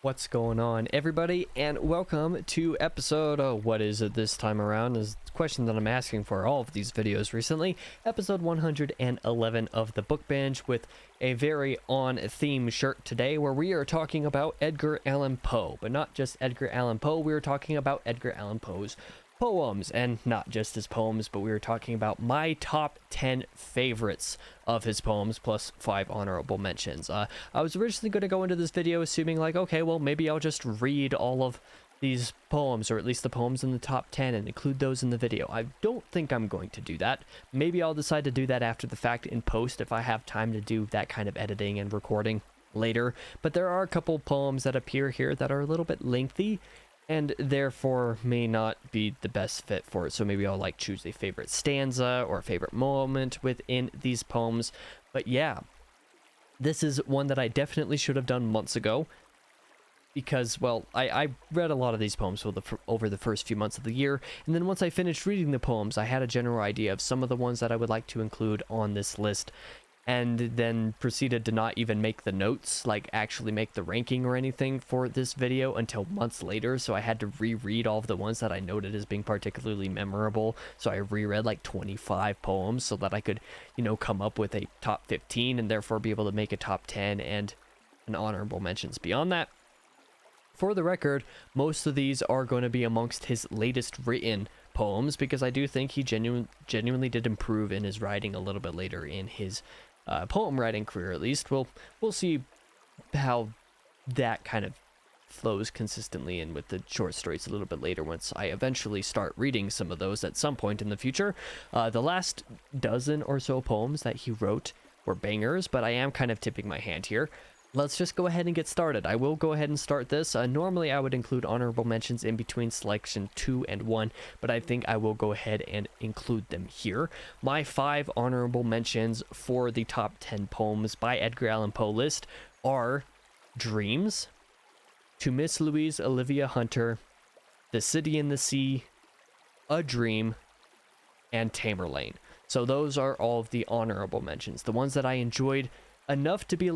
What's going on, everybody, and welcome to episode, what is it this time around, is the question that I'm asking for all of these videos recently, episode 111 of the Book Binge, with a very on-theme shirt today, where we are talking about Edgar Allan Poe, but not just Edgar Allan Poe, we are talking about Edgar Allan Poe's poems, and not just his poems, but we were talking about my top 10 favorites of his poems, plus 5 honorable mentions. I was originally going to go into this video assuming like, okay, well, maybe I'll just read all of these poems, or at least the poems in the top 10, and include those in the video. I don't think I'm going to do that. Maybe I'll decide to do that after the fact in post if I have time to do that kind of editing and recording later, but there are a couple poems that appear here that are a little bit lengthy, and therefore may not be the best fit for it. So maybe I'll like choose a favorite stanza or a favorite moment within these poems. But yeah, this is one that I definitely should have done months ago, because, well, I read a lot of these poems over the first few months of the year, and then once I finished reading the poems, I had a general idea of some of the ones that I would like to include on this list, and then proceeded to not even make the notes, like actually make the ranking or anything for this video until months later. So I had to reread all of the ones that I noted as being particularly memorable. So I reread like 25 poems so that I could, come up with a top 15 and therefore be able to make a top 10 and an honorable mentions beyond that. For the record, most of these are going to be amongst his latest written poems, because I do think he genuinely did improve in his writing a little bit later in his poem writing career, at least. We'll see how that kind of flows consistently in with the short stories a little bit later once I eventually start reading some of those at some point in the future. The last dozen or so poems that he wrote were bangers, but I am kind of tipping my hand here. Let's just go ahead and get started. I will go ahead and start this. Normally I would include honorable mentions in between selection 2 and 1, but I think I will go ahead and include them here. My 5 honorable mentions for the top 10 poems by Edgar Allan Poe list are Dreams, To Miss Louise Olivia Hunter, The City in the Sea, A Dream, and Tamerlane. So those are all of the honorable mentions, the ones that I enjoyed enough to be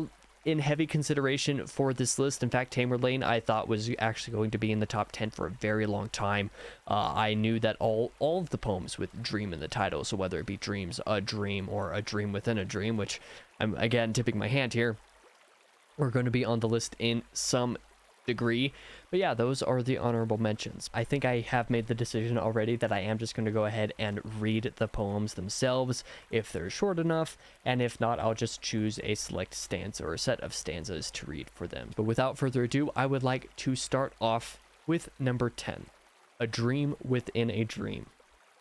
in heavy consideration for this list. In fact, Tamerlane I thought was actually going to be in the top 10 for a very long time. I knew that all of the poems with dream in the title, so whether it be Dreams, A Dream, or A Dream Within a Dream, which I'm again tipping my hand here, were going to be on the list in some degree. But yeah, those are the honorable mentions. I think I have made the decision already that I am just going to go ahead and read the poems themselves if they're short enough, and if not, I'll just choose a select stanza or a set of stanzas to read for them. But without further ado, I would like to start off with number 10, A Dream Within a Dream.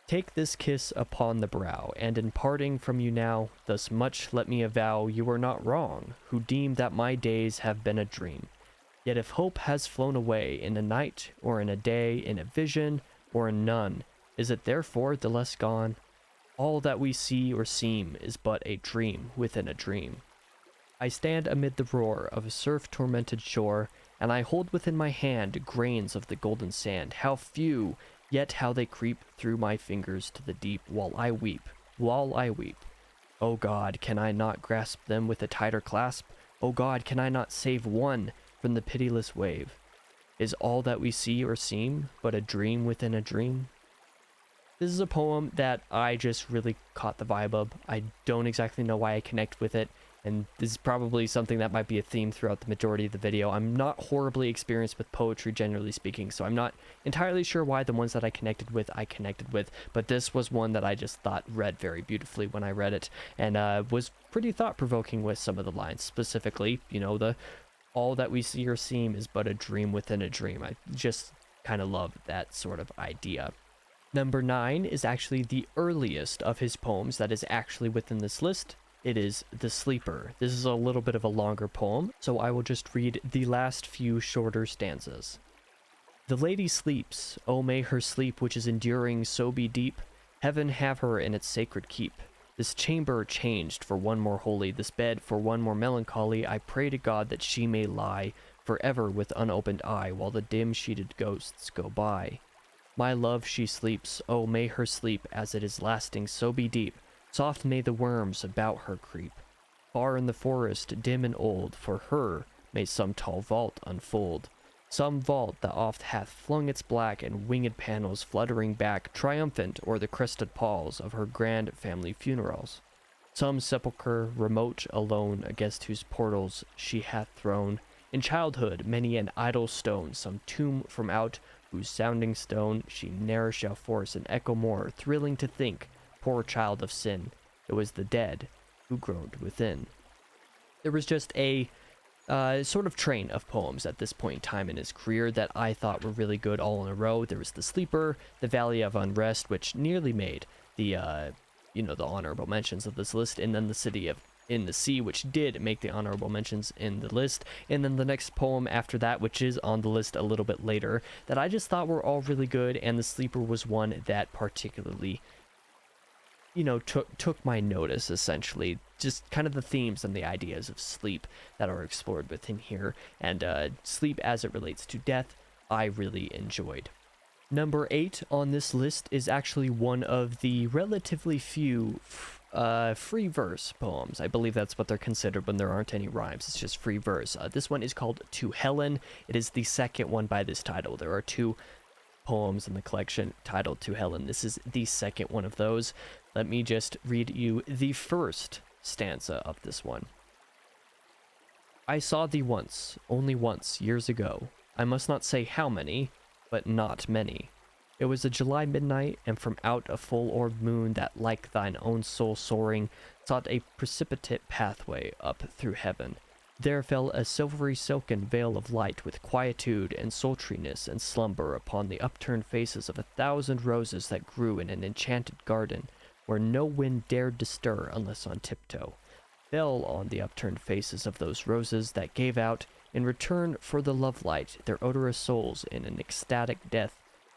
Take this kiss upon the brow, and in parting from you now, thus much let me avow you are not wrong, who deem that my days have been a dream. Yet if hope has flown away in a night, or in a day, in a vision, or in none, is it therefore the less gone? All that we see or seem is but a dream within a dream. I stand amid the roar of a surf-tormented shore, and I hold within my hand grains of the golden sand. How few, yet how they creep through my fingers to the deep, while I weep. O God, can I not grasp them with a tighter clasp? O God, can I not save one from the pitiless wave? Is all that we see or seem but a dream within a dream? This is a poem that I just really caught the vibe of. I don't exactly know why I connect with it, and this is probably something that might be a theme throughout the majority of the video. I'm not horribly experienced with poetry, generally speaking, so I'm not entirely sure why the ones that I connected with, but this was one that I just thought read very beautifully when I read it, and was pretty thought-provoking with some of the lines, specifically, the all that we see or seem is but a dream within a dream. I just kind of love that sort of idea. Number 9 is actually the earliest of his poems that is actually within this list. It is The Sleeper. This is a little bit of a longer poem, so I will just read the last few shorter stanzas. The lady sleeps, oh may her sleep which is enduring so be deep, heaven have her in its sacred keep. This chamber changed for one more holy, this bed for one more melancholy, I pray to God that she may lie forever with unopened eye, while the dim-sheeted ghosts go by. My love she sleeps, oh may her sleep, as it is lasting so be deep, soft may the worms about her creep. Far in the forest, dim and old, for her may some tall vault unfold. Some vault that oft hath flung its black and winged panels fluttering back triumphant o'er the crested palls of her grand family funerals. Some sepulchre remote alone against whose portals she hath thrown in childhood many an idle stone, some tomb from out whose sounding stone she ne'er shall force an echo more thrilling to think, poor child of sin, it was the dead who groaned within. There was just a sort of train of poems at this point in time in his career that I thought were really good all in a row. There was The Sleeper, The Valley of Unrest, which nearly made the the honorable mentions of this list, and then The City of in the Sea, which did make the honorable mentions in the list, and then the next poem after that, which is on the list a little bit later, that I just thought were all really good, and The Sleeper was one that particularly took my notice, essentially. Just kind of the themes and the ideas of sleep that are explored within here, and sleep as it relates to death, I really enjoyed. Number 8 on this list is actually one of the relatively few free verse poems. I believe that's what they're considered when there aren't any rhymes. It's just free verse. This one is called To Helen. It is the second one by this title. There are 2 poems in the collection titled To Helen. This is the second one of those. Let me just read you the first stanza of this one. I saw thee once, only once, years ago. I must not say how many, but not many. It was a July midnight, and from out a full-orbed moon that, like thine own soul soaring, sought a precipitate pathway up through heaven, there fell a silvery silken veil of light with quietude and sultriness and slumber upon the upturned faces of 1,000 roses that grew in an enchanted garden, where no wind dared to stir unless on tiptoe, fell on the upturned faces of those roses that gave out, in return for the love light, their odorous souls in an ecstatic death,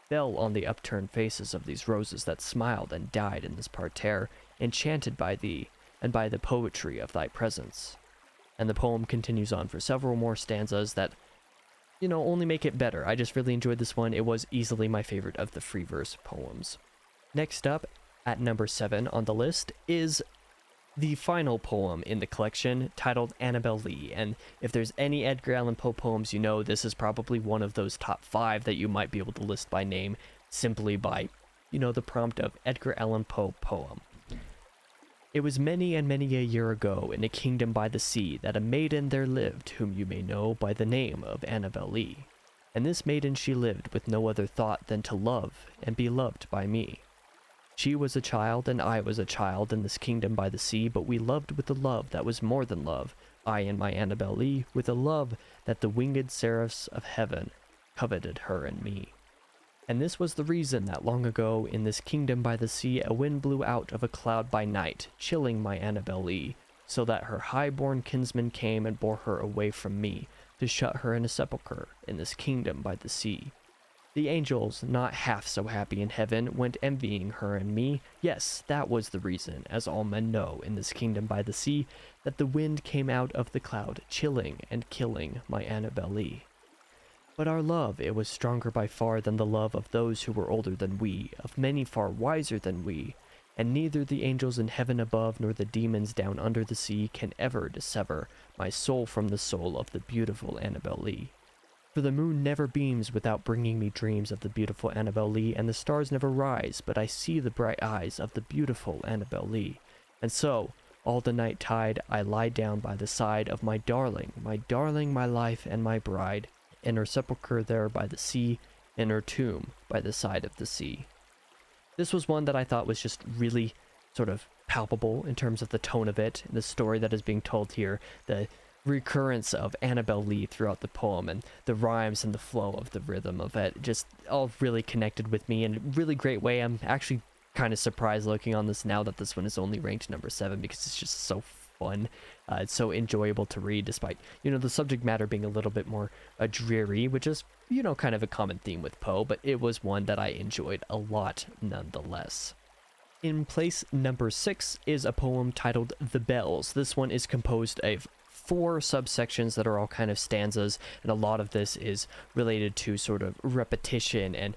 fell on the upturned faces of these roses that smiled and died in this parterre, enchanted by thee, and by the poetry of thy presence. And the poem continues on for several more stanzas that, only make it better. I just really enjoyed this one. It was easily my favorite of the free verse poems. Next up, at number 7 on the list, is the final poem in the collection, titled Annabel Lee. And if there's any Edgar Allan Poe poems, this is probably one of those top 5 that you might be able to list by name, simply by, the prompt of Edgar Allan Poe poem. It was many and many a year ago, in a kingdom by the sea, that a maiden there lived, whom you may know by the name of Annabel Lee. And this maiden she lived with no other thought than to love and be loved by me. She was a child, and I was a child in this kingdom by the sea, but we loved with a love that was more than love, I and my Annabel Lee, with a love that the winged seraphs of heaven coveted her and me. And this was the reason that long ago, in this kingdom by the sea, a wind blew out of a cloud by night, chilling my Annabel Lee, so that her high-born kinsman came and bore her away from me, to shut her in a sepulchre in this kingdom by the sea. The angels, not half so happy in heaven, went envying her and me. Yes, that was the reason, as all men know, in this kingdom by the sea, that the wind came out of the cloud, chilling and killing my Annabel Lee. But our love, it was stronger by far than the love of those who were older than we, of many far wiser than we, and neither the angels in heaven above nor the demons down under the sea can ever dissever my soul from the soul of the beautiful Annabel Lee. For the moon never beams without bringing me dreams of the beautiful Annabel Lee, and the stars never rise, but I see the bright eyes of the beautiful Annabel Lee. And so, all the night tide, I lie down by the side of my darling, my life and my bride, in her sepulchre there by the sea, in her tomb by the side of the sea. This was one that I thought was just really sort of palpable in terms of the tone of it, the story that is being told here, the recurrence of Annabel Lee throughout the poem, and the rhymes and the flow of the rhythm of it just all really connected with me in a really great way. I'm actually kind of surprised looking on this now that this one is only ranked number 7, because it's just so fun. It's so enjoyable to read, despite, the subject matter being a little bit more dreary, which is, kind of a common theme with Poe, but it was one that I enjoyed a lot nonetheless. In place number 6 is a poem titled The Bells. This one is composed of 4 subsections that are all kind of stanzas, and a lot of this is related to sort of repetition and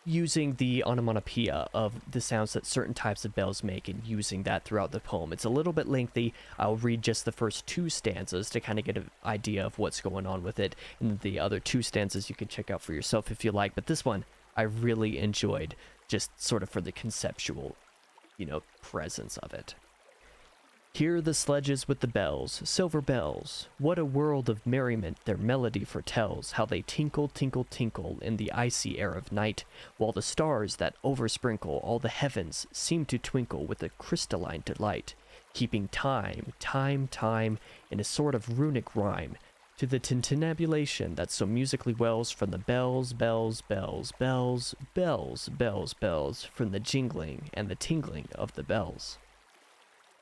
using the onomatopoeia of the sounds that certain types of bells make and using that throughout the poem. It's a little bit lengthy. I'll read just the first 2 stanzas to kind of get an idea of what's going on with it, and the other 2 stanzas you can check out for yourself if you like, but this one I really enjoyed, just sort of for the conceptual, presence of it. Hear the sledges with the bells, silver bells. What a world of merriment their melody foretells, how they tinkle, tinkle, tinkle in the icy air of night, while the stars that oversprinkle all the heavens seem to twinkle with a crystalline delight, keeping time, time, time, in a sort of runic rhyme, to the tintinnabulation that so musically wells from the bells, bells, bells, bells, bells, bells, bells, from the jingling and the tingling of the bells.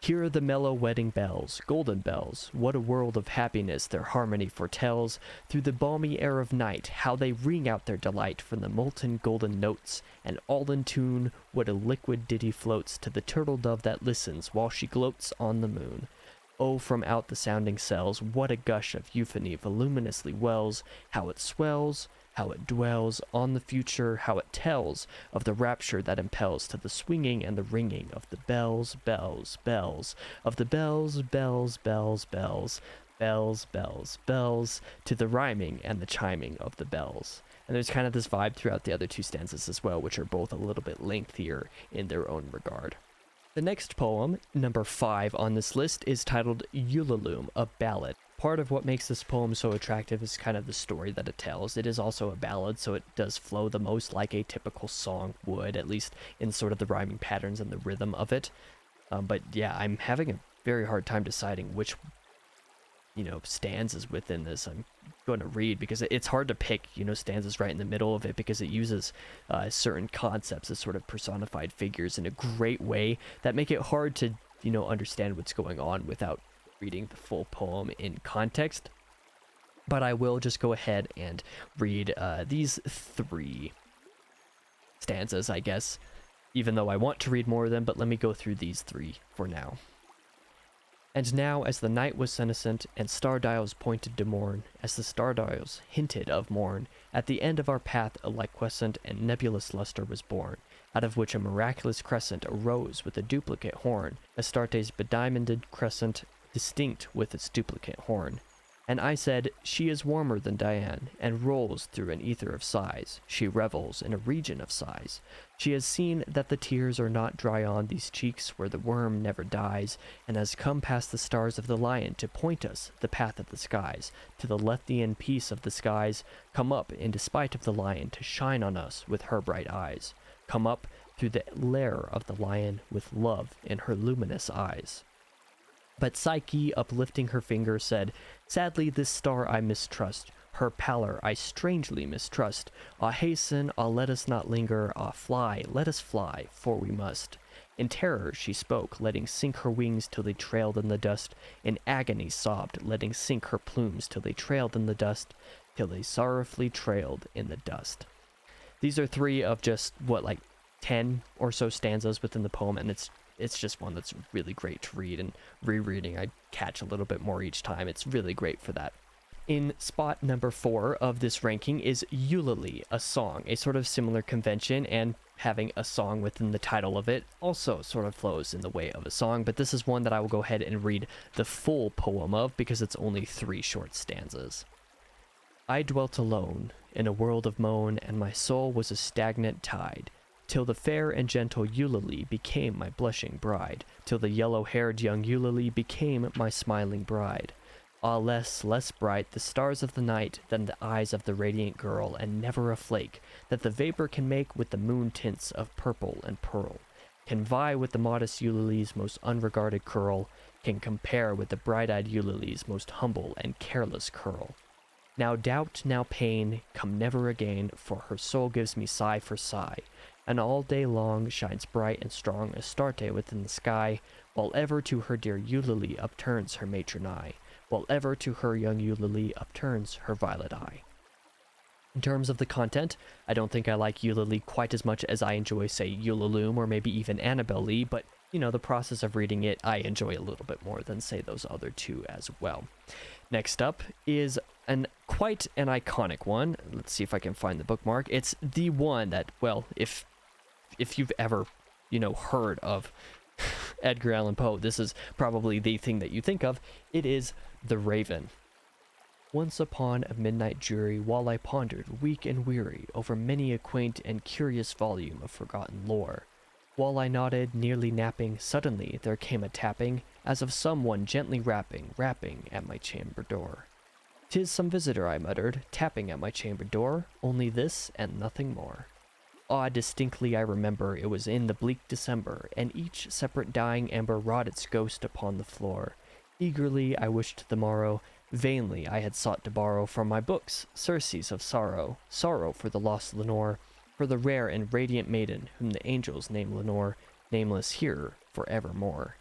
Hear the mellow wedding bells, golden bells, what a world of happiness their harmony foretells, through the balmy air of night, how they ring out their delight from the molten golden notes, and all in tune, what a liquid ditty floats to the turtle dove that listens while she gloats on the moon. Oh, from out the sounding cells, what a gush of euphony voluminously wells, how it swells, how it dwells on the future, how it tells of the rapture that impels to the swinging and the ringing of the bells, bells, bells, of the bells, bells, bells, bells, bells, bells, bells, to the rhyming and the chiming of the bells. And there's kind of this vibe throughout the other 2 stanzas as well, which are both a little bit lengthier in their own regard. The next poem, number 5 on this list, is titled Ulalume, a Ballad. Part of what makes this poem so attractive is kind of the story that it tells. It is also a ballad, so it does flow the most like a typical song would, at least in sort of the rhyming patterns and the rhythm of it. But yeah, I'm having a very hard time deciding which, stanzas within this I'm going to read, because it's hard to pick, stanzas right in the middle of it, because it uses certain concepts as sort of personified figures in a great way that make it hard to, understand what's going on without reading the full poem in context. But I will just go ahead and read these 3 stanzas, I guess, even though I want to read more of them, but let me go through these 3 for now. And now, as the night was senescent, and star dials pointed to morn, as the star dials hinted of morn, at the end of our path a liquescent and nebulous luster was born, out of which a miraculous crescent arose with a duplicate horn, Astarte's bediamonded crescent, distinct with its duplicate horn. And I said, she is warmer than Diane, and rolls through an ether of sighs. She revels in a region of sighs. She has seen that the tears are not dry on these cheeks where the worm never dies, and has come past the stars of the lion to point us the path of the skies, to the Lethian peace of the skies, come up in despite of the lion to shine on us with her bright eyes, come up through the lair of the lion with love in her luminous eyes. But Psyche, uplifting her finger, said, sadly this star I mistrust, her pallor I strangely mistrust. Ah, hasten, ah, let us not linger, ah, fly, let us fly, for we must. In terror she spoke, letting sink her wings till they trailed in the dust. In agony sobbed, letting sink her plumes till they trailed in the dust, till they sorrowfully trailed in the dust. These are 3 of just, 10 or so stanzas within the poem, and it's just one that's really great to read, and rereading I catch a little bit more each time. It's really great for that. In spot number 4 of this ranking is Eulalie, a song, a sort of similar convention, and having a song within the title of it also sort of flows in the way of a song, but this is one that I will go ahead and read the full poem of because it's only 3 short stanzas. I dwelt alone in a world of moan, and my soul was a stagnant tide, till the fair and gentle Eulalie became my blushing bride, till the yellow-haired young Eulalie became my smiling bride. Ah, less bright the stars of the night than the eyes of the radiant girl, and never a flake that the vapor can make with the moon tints of purple and pearl, can vie with the modest Eulalie's most unregarded curl, can compare with the bright-eyed Eulalie's most humble and careless curl. Now doubt, now pain, come never again, for her soul gives me sigh for sigh, and all day long shines bright and strong Astarte within the sky, while ever to her dear Eulalie upturns her matron eye, while ever to her young Eulalie upturns her violet eye. In terms of the content, I don't think I like Eulalie quite as much as I enjoy, say, Ulalume or maybe even Annabelle Lee, but the process of reading it, I enjoy a little bit more than, say, those other two as well. Next up is quite an iconic one. Let's see if I can find the bookmark. It's the one that, well, if you've ever, heard of Edgar Allan Poe, this is probably the thing that you think of. It is The Raven. Once upon a midnight dreary, while I pondered, weak and weary, over many a quaint and curious volume of forgotten lore, while I nodded, nearly napping, suddenly there came a tapping, as of some one gently rapping at my chamber door. "'Tis some visitor," I muttered, tapping at my chamber door, only this and nothing more. Ah, distinctly I remember, it was in the bleak December, and each separate dying ember wrought its ghost upon the floor. Eagerly I wished the morrow, vainly I had sought to borrow from my books surcease of sorrow, sorrow for the lost Lenore, for the rare and radiant maiden whom the angels name Lenore, nameless here for evermore.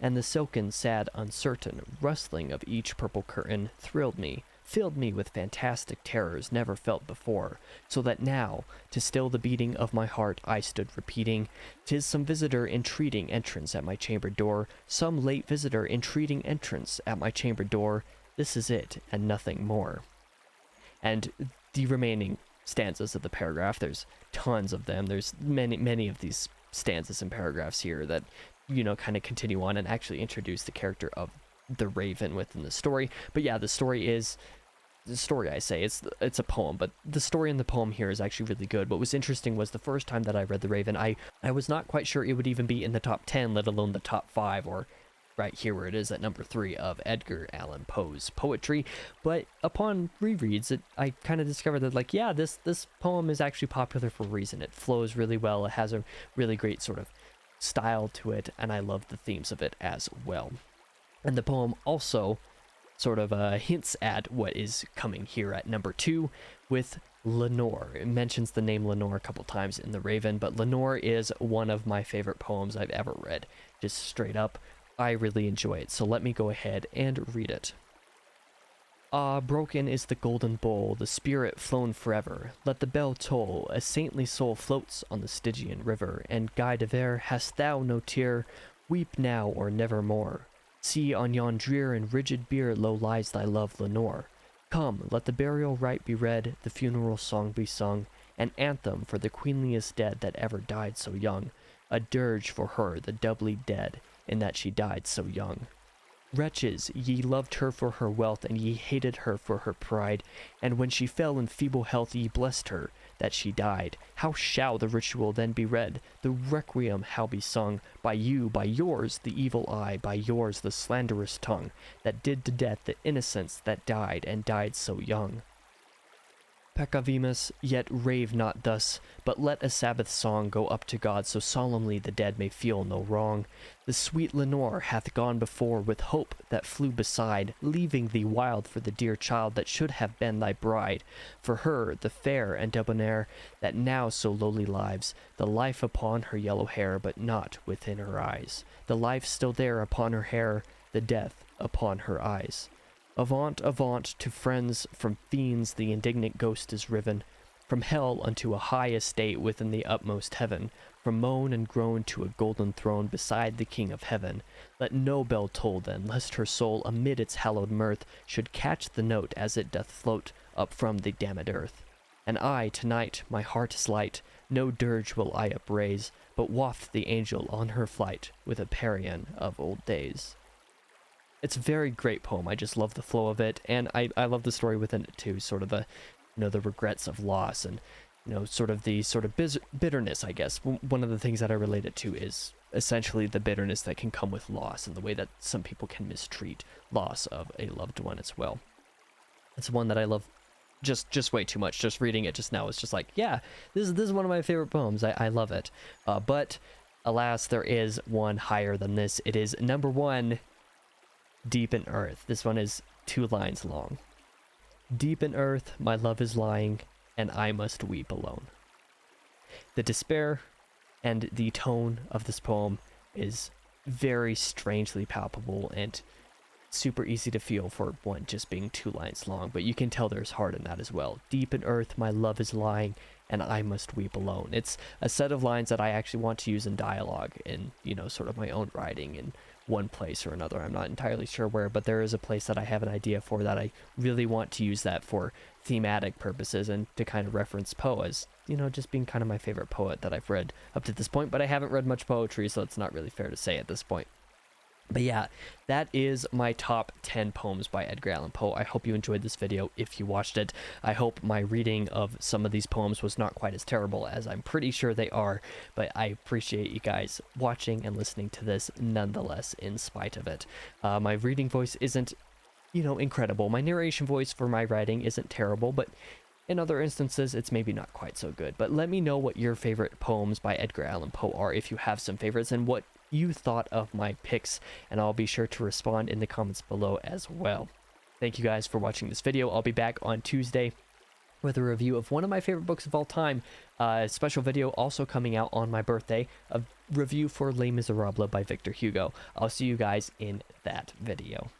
And the silken, sad, uncertain rustling of each purple curtain thrilled me, filled me with fantastic terrors never felt before, so that now, to still the beating of my heart, I stood repeating, "'Tis some visitor entreating entrance at my chamber door, some late visitor entreating entrance at my chamber door, this is it, and nothing more." And the remaining stanzas of the paragraph, there's tons of them. There's many of these stanzas and paragraphs here that, kind of continue on and actually introduce the character of the Raven within the story. But yeah, the story, I say, it's a poem, but the story in the poem here is actually really good. What was interesting was the first time that I read The Raven, I was not quite sure it would even be in the top 10, let alone the top 5, or right here where it is at number 3 of Edgar Allan Poe's poetry. But upon rereads, I kind of discovered that, like, yeah, this poem is actually popular for a reason. It flows really well. It has a really great sort of style to it, and I love the themes of it as well. And the poem also sort of hints at what is coming here at number 2 with Lenore. It mentions the name Lenore a couple times in The Raven, but Lenore is one of my favorite poems I've ever read. Just straight up, I really enjoy it, so let me go ahead and read it. "Ah, broken is the golden bowl, the spirit flown forever. Let the bell toll, a saintly soul floats on the Stygian river, and guide of air, hast thou no tear? Weep now or nevermore. See, on yon drear and rigid bier low lies thy love, Lenore. Come, let the burial rite be read, the funeral song be sung, an anthem for the queenliest dead that ever died so young, a dirge for her, the doubly dead, in that she died so young. Wretches, ye loved her for her wealth, and ye hated her for her pride, and when she fell in feeble health, ye blessed her that she died. How shall the ritual then be read, the requiem how be sung, by you, by yours the evil eye, by yours the slanderous tongue, that did to death the innocents that died, and died so young? Peccavimus, yet rave not thus, but let a Sabbath song go up to God, so solemnly the dead may feel no wrong. The sweet Lenore hath gone before with hope that flew beside, leaving thee wild for the dear child that should have been thy bride. For her, the fair and debonair, that now so lowly lives, the life upon her yellow hair, but not within her eyes. The life still there upon her hair, the death upon her eyes. Avaunt, avaunt, to friends, from fiends the indignant ghost is riven, from hell unto a high estate within the utmost heaven, from moan and groan to a golden throne beside the King of heaven. Let no bell toll then, lest her soul amid its hallowed mirth should catch the note as it doth float up from the damned earth. And I, tonight, my heart is light, no dirge will I upraise, but waft the angel on her flight with a parian of old days." It's a very great poem. I just love the flow of it, and I love the story within it too. Sort of the, the regrets of loss, and sort of the bitterness. I guess one of the things that I relate it to is essentially the bitterness that can come with loss, and the way that some people can mistreat loss of a loved one as well. It's one that I love just way too much. Just reading it just now is just like, yeah, this is one of my favorite poems. I love it. But alas, there is one higher than this. It is number 1. Deep in earth. This one is 2 lines long. "Deep in earth my love is lying, and I must weep alone." The despair and the tone of this poem is very strangely palpable, and super easy to feel for one just being 2 lines long, but you can tell there's heart in that as well. Deep in earth my love is lying, and I must weep alone. It's a set of lines that I actually want to use in dialogue in, you know, sort of my own writing in one place or another. I'm not entirely sure where, but there is a place that I have an idea for that I really want to use that for thematic purposes and to kind of reference Poe as, you know, just being kind of my favorite poet that I've read up to this point, but I haven't read much poetry, so it's not really fair to say at this point. But yeah, that is my top 10 poems by Edgar Allan Poe. I hope you enjoyed this video if you watched it. I hope my reading of some of these poems was not quite as terrible as I'm pretty sure they are, but I appreciate you guys watching and listening to this nonetheless in spite of it. My reading voice isn't, you know, incredible. My narration voice for my writing isn't terrible, but in other instances, it's maybe not quite so good. But let me know what your favorite poems by Edgar Allan Poe are, if you have some favorites, and what you thought of my picks, and I'll be sure to respond in the comments below as well. Thank you guys for watching this video. I'll be back on Tuesday with a review of one of my favorite books of all time. A special video also coming out on my birthday, a review for Les Miserables by Victor Hugo. I'll see you guys in that video.